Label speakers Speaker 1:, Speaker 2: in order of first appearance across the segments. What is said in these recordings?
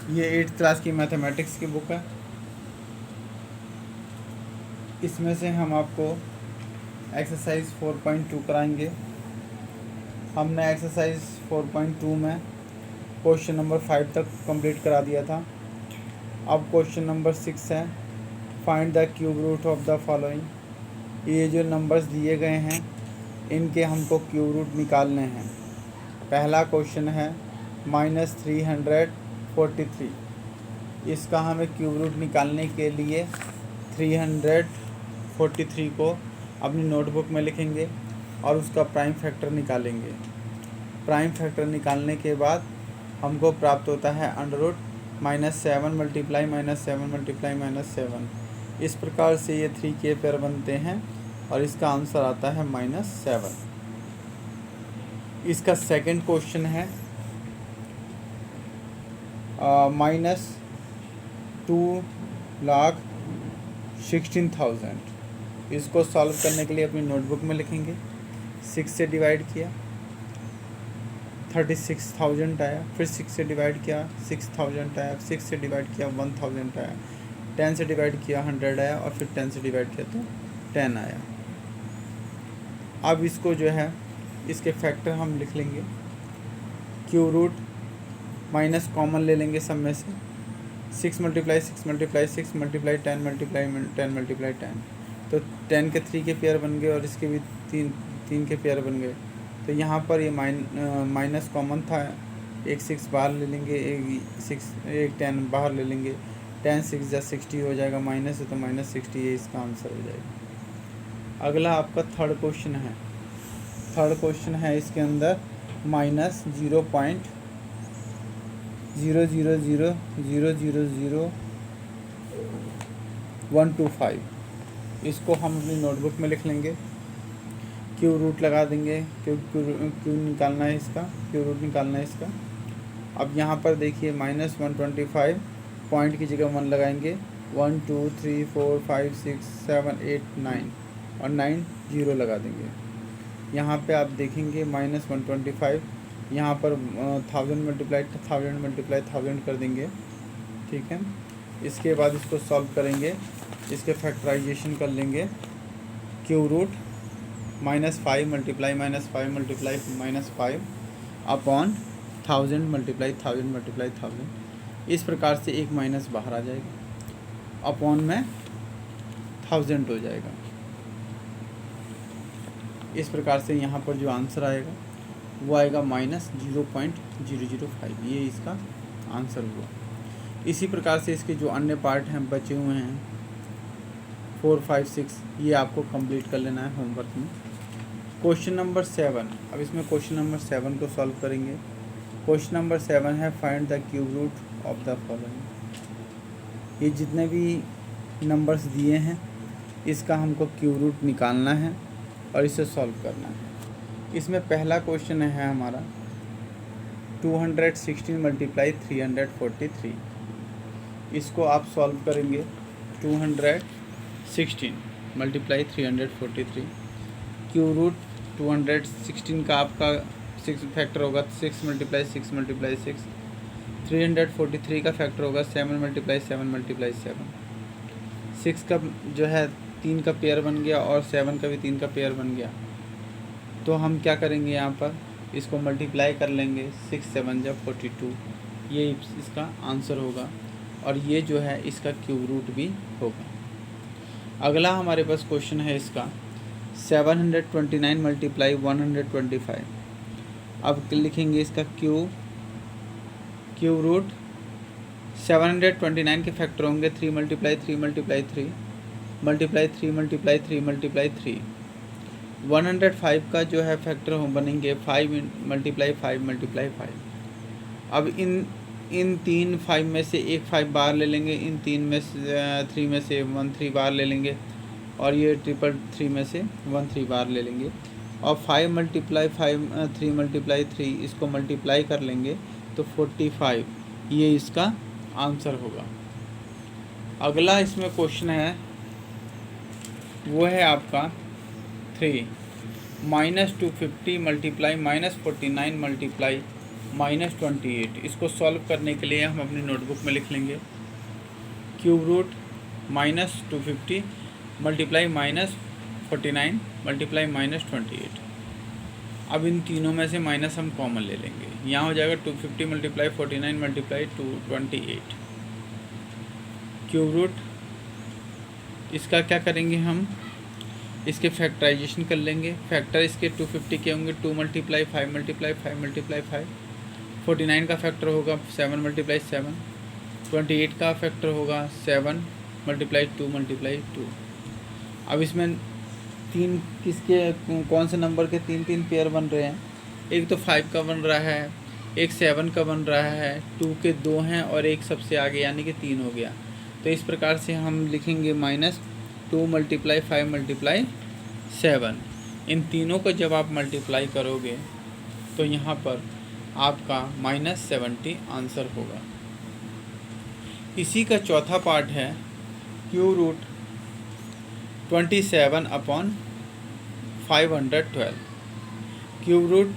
Speaker 1: ये 8th class की mathematics की बुक है। इसमें से हम आपको एक्सरसाइज 4.2 कराएंगे। हमने एक्सरसाइज 4.2 में क्वेश्चन नंबर 5 तक कंप्लीट करा दिया था। अब क्वेश्चन नंबर 6 है, find the cube root of the following. ये जो नंबर्स दिए गए हैं इनके हमको क्यूब रूट निकालने हैं। पहला क्वेश्चन है -343। इसका हमें क्यूब रूट निकालने के लिए 343 को अपनी नोटबुक में लिखेंगे और उसका प्राइम फैक्टर निकालेंगे। प्राइम फैक्टर निकालने के बाद हमको प्राप्त होता है अंडर रूट -7 मल्टीप्लाई -7 मल्टीप्लाई -7। इस प्रकार से ये 3 के पेयर बनते हैं और इसका आंसर आता है -7। इसका सेकंड क्वेश्चन है -2,16,000। इसको सॉल्व करने के लिए अपनी नोटबुक में लिखेंगे। 6 से डिवाइड किया 36,000 आया, फिर 6 से डिवाइड किया 6,000 आया, 6 से डिवाइड किया 1,000 आया, 10 से डिवाइड किया 100 आया और फिर 10 से डिवाइड किया तो 10 आया। अब इसको जो है इसके फैक्टर हम लिख लेंगे। क्यूब रूट माइनस कॉमन ले लेंगे सब में से। 6 multiply 6 multiply 6 multiply 10 multiply 10 multiply 10, तो 10 के 3 के पेयर बन गए और इसके भी तीन के पेयर बन गए। तो यहाँ पर ये माइनस कॉमन था, एक 6 बाहर ले लेंगे, एक 10 बाहर ले लेंगे। 10 6 या 60 हो जाएगा, माइनस है तो -60 ये इसका आंसर हो जाएगा। अगला आपका थर्ड क्वेश्चन है। थर्ड क्वेश्चन है इसके अंदर -0.000000125। इसको हम अपनी नोटबुक में लिख लेंगे। क्यू रूट लगा देंगे, क्यू निकालना है इसका, क्यू रूट निकालना है इसका। अब यहाँ पर देखिए -125 पॉइंट की जगह 1 लगाएंगे। 1 2 3 4 5 6 7 8 9 और 9 0 लगा देंगे। यहाँ पे आप देखेंगे -125, यहाँ पर 1000 मल्टीप्लाई 1000 मल्टीप्लाई 1000 कर देंगे। ठीक है, इसके बाद इसको सॉल्व करेंगे, इसके फैक्टराइजेशन कर लेंगे। Cube root -5 multiply -5 multiply -5 upon 1000 multiply 1000 multiply 1000। इस प्रकार से एक माइनस बाहर आ जाएगा, अपॉन में 1000 हो जाएगा। इस प्रकार से यहाँ पर जो आंसर आएगा वो आएगा -0.005। ये इसका आंसर हुआ। इसी प्रकार से इसके जो अन्य पार्ट हैं बचे हुए हैं 4 5 6, ये आपको कंप्लीट कर लेना है होमवर्क में। क्वेश्चन नंबर 7, अब इसमें क्वेश्चन नंबर 7 को सॉल्व करेंगे। क्वेश्चन नंबर 7 है find the cube root of the following. ये जितने भी नंबर्स दिए हैं इसका हमको क्यूब रूट निकालना है और इसे सॉल्व करना है। इसमें पहला क्वेश्चन है हमारा 216 मल्टीप्लाई 343। इसको आप सॉल्व करेंगे। 216 मल्टीप्लाई 343, क्यूब रूट 216 का आपका 6 फैक्टर होगा 6 मल्टीप्लाई 6 मल्टीप्लाई 6। 343 का फैक्टर होगा 7 मल्टीप्लाई 7 मल्टीप्लाई 7। 6 का जो है 3 का पेयर बन गया और 7 का भी 3 का पेयर बन गया। तो हम क्या करेंगे, यहाँ पर इसको मल्टीप्लाई कर लेंगे। 6 7 जब 42, ये इसका आंसर होगा और ये जो है इसका क्यूब रूट भी होगा। अगला हमारे पास क्वेश्चन है इसका 729 मल्टीप्लाई 125। अब लिखेंगे इसका क्यूब रूट। 729 के फैक्टर होंगे 3 multiply 3 multiply 3 multiply 3 multiply 3 multiply 3। 105 का जो है फैक्टर बनेंगे 5 मल्टीप्लाई 5 मल्टीप्लाई 5। अब इन 3 5 में से एक 5 बाहर ले लेंगे, इन 3 में से 3 में से 1 3 बाहर ले लेंगे और ये 3 में से 1 3 बाहर ले लेंगे। और 5 मल्टीप्लाई 5 3 मल्टीप्लाई 3 इसको मल्टीप्लाई कर लेंगे तो 45, ये इसका आंसर होगा। अगला इसमें क्वेश्चन है वो है आपका 3 -250 मल्टीप्लाई -49 मल्टीप्लाई -28। इसको सॉल्व करने के लिए हम अपनी नोटबुक में लिख लेंगे क्यूब रूट -250 मल्टीप्लाई -49 मल्टीप्लाई -28। अब इन तीनों में से माइनस हम कॉमन ले लेंगे, यहाँ हो जाएगा 250 मल्टीप्लाई 49 मल्टीप्लाई 228 क्यूब रूट। इसका क्या करेंगे हम, इसके फैक्टराइजेशन कर लेंगे। फैक्टर इसके 250 के होंगे 2 मल्टीप्लाई 5 मल्टीप्लाई 5 मल्टीप्लाई 5। 49 का फैक्टर होगा 7 मल्टीप्लाई 7। 28 का फैक्टर होगा 7 मल्टीप्लाई 2 मल्टीप्लाई 2। अब इसमें तीन किसके कौन से नंबर के तीन तीन पेयर बन रहे हैं, एक तो 5 का बन रहा है, एक 7 का बन रहा है, 2 के 2 हैं और एक सबसे आगे यानी कि 3 हो गया। तो इस प्रकार से हम लिखेंगे -2 मल्टीप्लाई 5 मल्टीप्लाई 7। इन तीनों को जब आप मल्टीप्लाई करोगे तो यहाँ पर आपका -70 आंसर होगा। इसी का चौथा पार्ट है cube root 27 upon 512। Cube root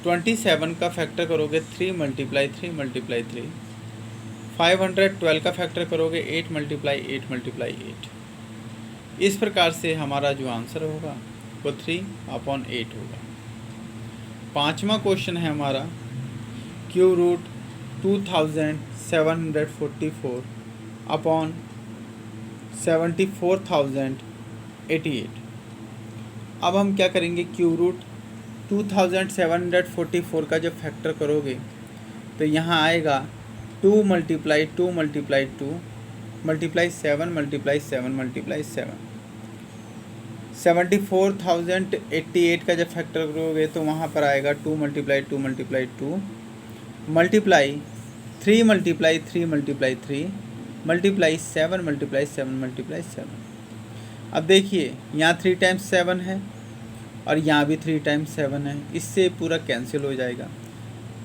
Speaker 1: 27 का फैक्टर करोगे 3 मल्टीप्लाई 3 मल्टीप्लाई 3। 512 का फैक्टर करोगे 8 मल्टीप्लाई 8 मल्टीप्लाई 8। इस प्रकार से हमारा जो आंसर होगा वो 3/8 होगा। पाँचवा क्वेश्चन है हमारा क्यूब रूट 2744 अपॉन 74,088। अब हम क्या करेंगे, क्यूब रूट 2744 का जब फैक्टर करोगे तो यहाँ आएगा 2 multiply 2 multiply 2 multiply 7 multiply 7 multiply 7। 74,088 का जब फैक्टर करोगे तो वहाँ पर आएगा 2 multiply 2 multiply 2 multiply 3 multiply 3 multiply 3 multiply 7 multiply 7 multiply 7। अब देखिए यहाँ 3 टाइम्स 7 है और यहाँ भी 3 टाइम्स 7 है, इससे पूरा कैंसिल हो जाएगा।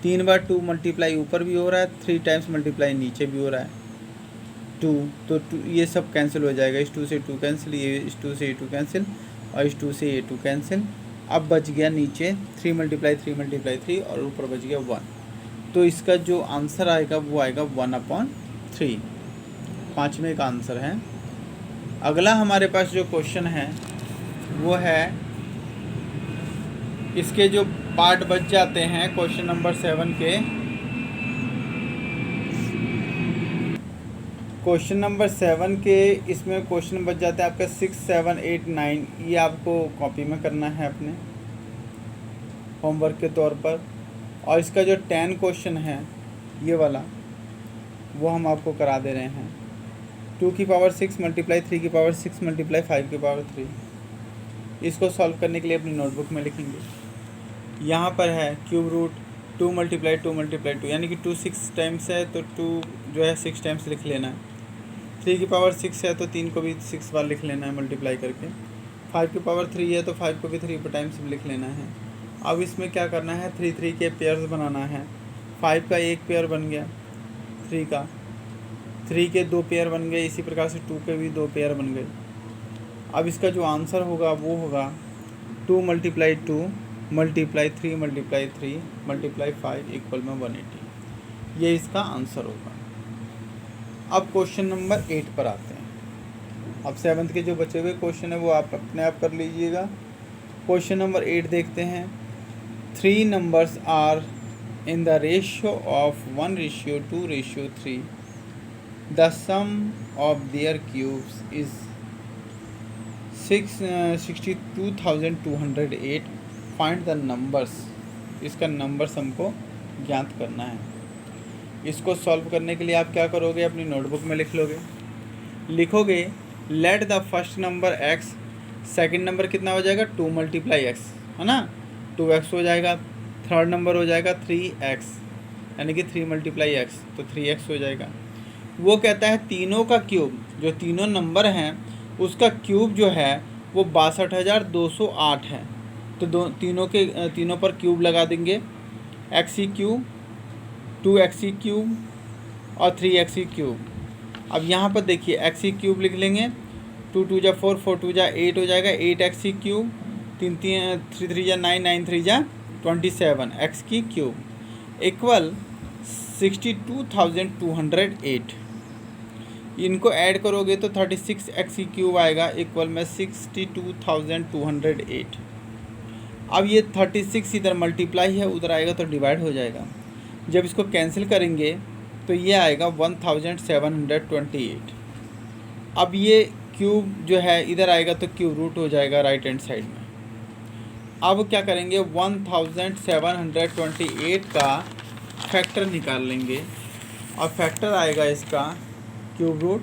Speaker 1: 3 बार 2 मल्टीप्लाई ऊपर भी हो रहा है, 3 टाइम्स मल्टीप्लाई नीचे भी हो रहा है 2, तो 2 ये सब कैंसिल हो जाएगा। इस 2 से 2 कैंसिल, ये इस 2 से ये 2 कैंसिल और इस 2 से ये 2 कैंसिल। अब बच गया नीचे 3 मल्टीप्लाई 3 मल्टीप्लाई 3 और ऊपर बच गया 1। तो इसका जो आंसर आएगा वो आएगा 1/3। पाँचवें का आंसर है। अगला हमारे पास जो क्वेश्चन है वो है, इसके जो पार्ट बच जाते हैं क्वेश्चन नंबर 7 के, क्वेश्चन नंबर 7 के इसमें क्वेश्चन बच जाता है आपका 6, 7, 8, 9। ये आपको कॉपी में करना है अपने होमवर्क के तौर पर। और इसका जो 10 क्वेश्चन है ये वाला वो हम आपको करा दे रहे हैं 2 की पावर 6 मल्टीप्लाई 3 की पावर 6 मल्टीप्लाई 5 की पावर 3। इसको सॉल्व करने के लिए अपनी नोटबुक में लिखेंगे। यहाँ पर है क्यूब रूट 2 मल्टीप्लाई 2 मल्टीप्लाई 2 यानी कि 2 6 टाइम्स है तो 2 जो है 6 टाइम्स लिख लेना है। 3 की पावर 6 है तो 3 को भी 6 बार लिख लेना है मल्टीप्लाई करके। 5 की पावर 3 है तो 5 को भी 3 टाइम्स लिख लेना है। अब इसमें क्या करना है, 3 3 के पेयर्स बनाना है। 5 का एक पेयर बन गया, 3 का 3 के 2 पेयर बन गए, इसी प्रकार से 2 के भी 2 पेयर बन गए। अब इसका जो आंसर होगा वो होगा 2 multiply 2 multiply 3 multiply 3 multiply 5 equal में 180। ये इसका आंसर होगा। अब क्वेश्चन नंबर 8 पर आते हैं। अब 7th के जो बचे हुए क्वेश्चन है वो आप अपने आप कर लीजिएगा। क्वेश्चन नंबर 8 देखते हैं। 3 numbers are in the ratio of 1:2:3. The sum of their cubes is 62,208. Find the numbers. इसका नंबर्स हमको ज्ञात करना है। इसको सॉल्व करने के लिए आप क्या करोगे, अपनी नोटबुक में लिखोगे late the first number x, second number कितना हो जाएगा 2 मल्टीप्लाई x, है ना, 2x हो जाएगा। थर्ड नंबर हो जाएगा 3x यानी कि 3 मल्टीप्लाई x तो 3x हो जाएगा। वो कहता है तीनों का क्यूब, जो तीनों नंबर हैं उसका क्यूब जो है वो 62,208 है। तो तीनों पर क्यूब लगा देंगे, एक्सी क्यूब 2xe क्यूब और 3xe क्यूब। अब यहाँ पर देखिए एक्सी क्यूब लिख लेंगे, 2 2 जा 4 4 2 जा 8 हो जाएगा, 8xe क्यूब, 3 3 9 9 3 जा 27 x की क्यूब। इक्वल 62,208। इनको ऐड करोगे तो 36x³ आएगा इक्वल में 62,208। अब ये 36 इधर मल्टीप्लाई है, उधर आएगा तो डिवाइड हो जाएगा। जब इसको कैंसिल करेंगे तो ये आएगा 1728। अब ये क्यूब जो है इधर आएगा तो क्यूब रूट हो जाएगा राइट हैंड साइड में। अब क्या करेंगे, 1728 का फैक्टर निकाल लेंगे और फैक्टर आएगा इसका क्यूब रूट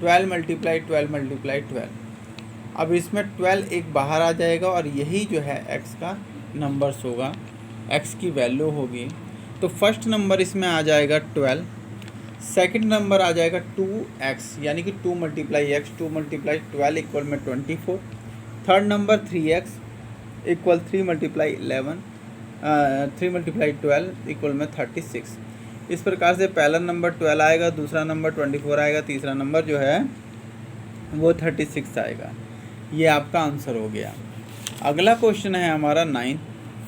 Speaker 1: 12 × 12 × 12। अब इसमें 12 एक बाहर आ जाएगा और यही जो है x का नंबर्स होगा, x की वैल्यू होगी। तो फर्स्ट नंबर इसमें आ जाएगा 12, सेकंड नंबर आ जाएगा 2x यानी कि 2 × x, 2 × 12 इक्वल में 24। Third number 3x equal 3 × 11, 3 × 12 equal में 36। इस प्रकार से पहला नंबर 12 आएगा, दूसरा नंबर 24 आएगा, तीसरा नंबर जो है वो 36 आएगा। ये आपका आंसर हो गया। अगला क्वेश्चन है हमारा 9,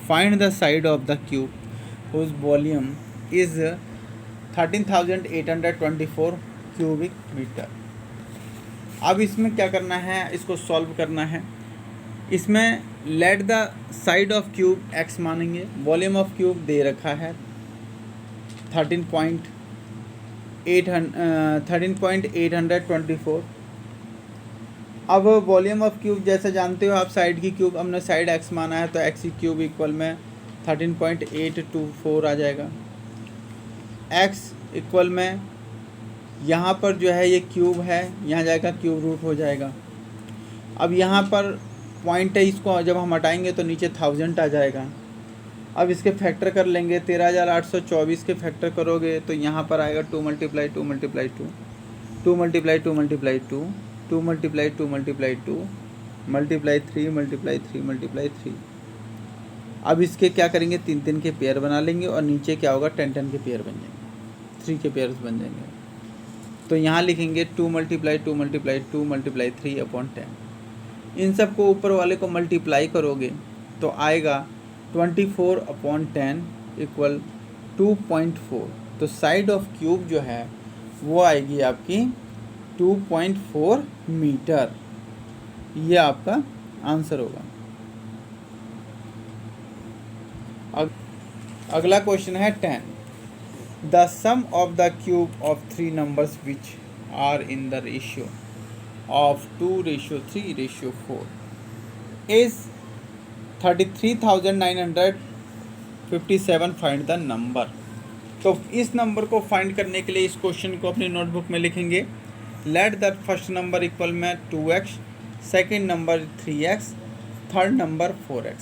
Speaker 1: find the side of the cube whose volume is 13,824 cubic metre. अब इसमें क्या करना है, इसको सॉल्व करना है। इसमें let the side of cube x मानेंगे, वॉल्यूम ऑफ क्यूब दे रखा है 13.824। अब वॉल्यूम ऑफ क्यूब जैसे जानते हो आप, साइड की क्यूब हमने साइड x माना है तो x³ इक्वल में 13.824 आ जाएगा। x इक्वल में यहाँ पर जो है ये क्यूब है, यहाँ जाएगा क्यूब रूट हो जाएगा। अब यहाँ पर पॉइंट है, इसको जब हम हटाएंगे तो नीचे 1000 आ जाएगा। अब इसके फैक्टर कर लेंगे, 13,824 के फैक्टर करोगे तो यहाँ पर आएगा 2 × 2 × 2 2 × 2 × 2 × 2 2 × 2 × 2 2 × 3 × 3 × 3। अब इसके क्या करेंगे, 3 के पेयर बना लेंगे और नीचे क्या होगा, 10 के पेयर बन जाएंगे, 3 के पेयर्स बन जाएंगे। तो यहाँ लिखेंगे 2 × 2 × 2 × 3/10। इन सब को ऊपर वाले को मल्टीप्लाई करोगे तो आएगा 24/10 इक्वल 2.4। तो साइड ऑफ क्यूब जो है वो आएगी आपकी 2.4 मीटर। ये आपका आंसर होगा। अगला क्वेश्चन है 10, the sum of the cube of 3 numbers which are in the ratio of 2:3:4 is 33,957। Find the number. तो इस नंबर को फाइंड करने के लिए इस क्वेश्चन को अपनी नोटबुक में लिखेंगे। Let the first number equal में 2x, second number 3x, third number 4x।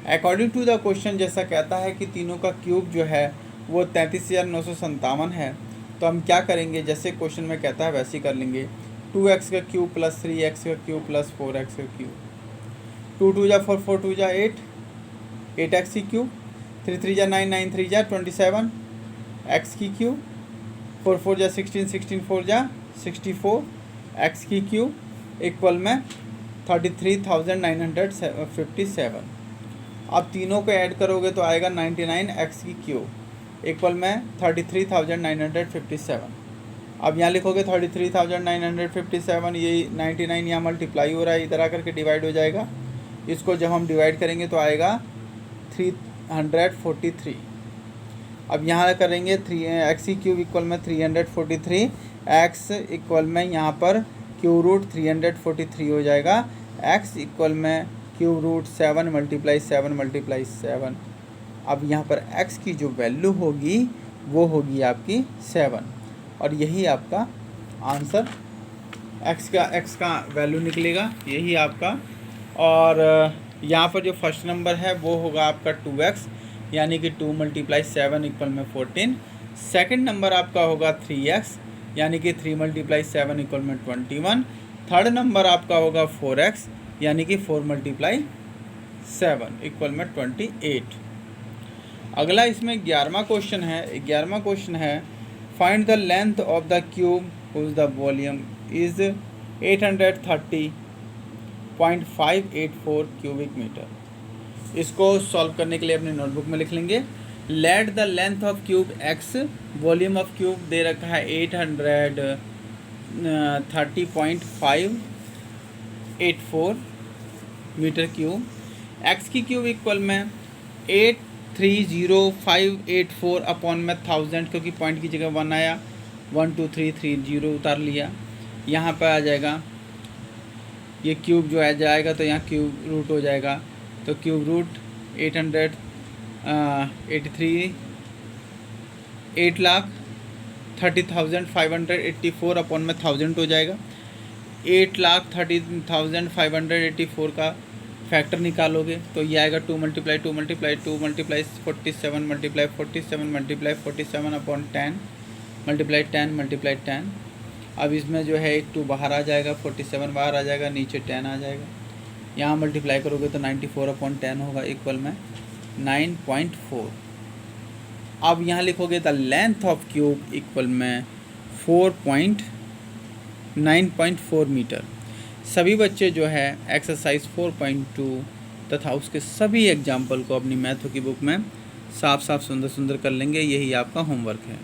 Speaker 1: According to the question जैसा कहता है कि तीनों का क्यूब जो है वो 33,957 है, तो हम क्या करेंगे, जैसे क्वेश्चन में कहता है वैसे ही कर लेंगे। 2x का क्यूब प्लस 3x का क्यूब प्लस 4x का क्यूब, 2 2 4 4 2 8, 8x की क्यूब, 3 3 9 9 3 27, x की क्यूब, 4 4 16 16 4 64, x की क्यूब इक्वल में 33,957। अब तीनों को ऐड करोगे तो आएगा 99x की क्यूब इक्वल में 33,957। अब यहाँ लिखोगे 33,957, ये 99 यहाँ मल्टीप्लाई हो रहा है, इधर आकर के डिवाइड हो जाएगा। इसको जब हम डिवाइड करेंगे तो आएगा 343। अब यहाँ करेंगे x की क्यूब इक्वल में 343, x इक्वल में यहाँ पर क्यूब रूट 343 हो जाएगा। x इक्वल में क्यूब रूट 7 × 7 × 7। अब यहाँ पर x की जो वैल्यू होगी वो होगी आपकी 7 और यही आपका आंसर x का वैल्यू निकलेगा, यही आपका। और यहाँ पर जो फर्स्ट नंबर है वो होगा आपका 2x यानी कि 2 × 7 इक्वल में 14। सेकंड नंबर आपका होगा 3x यानी कि 3 × 7 इक्वल में 21। थर्ड नंबर आपका होगा 4x यानी कि 4 × 7 इक्वल में 28। अगला इसमें 11वां क्वेश्चन है। 11वां क्वेश्चन है find the length of the cube whose the volume is 830.584 cubic metre. इसको सॉल्व करने के लिए अपनी नोटबुक में लिख लेंगे। Let the length of cube x, volume of cube दे रखा है 830.584 मीटर क्यूब। एक्स की क्यूब इक्वल में 830584 अपॉन में 1000, क्योंकि पॉइंट की जगह 1 आया, 12330 उतार लिया। यहाँ पर आ जाएगा ये क्यूब जो है जाएगा तो यहाँ क्यूब रूट हो जाएगा, तो क्यूब रूट 830,584 अपॉन में 1000 हो जाएगा। 8,30,584 का फैक्टर निकालोगे तो ये आएगा 2 multiply 2 multiply 2 multiply 47 multiply 47 multiply 47 upon 10 multiply 10 multiply 10। अब इसमें जो है एक 2 बाहर आ जाएगा, 47 बाहर आ जाएगा, नीचे 10 आ जाएगा। यहाँ मल्टीप्लाई करोगे तो 94 अपॉन 10 होगा, इक्वल में 9.4। अब यहाँ लिखोगे the length of cube equal में 9.4 मीटर। सभी बच्चे जो है एक्सरसाइज 4.2 तथा उसके सभी एग्जाम्पल को अपनी मैथों की बुक में साफ साफ सुंदर सुंदर कर लेंगे। यही आपका होमवर्क है।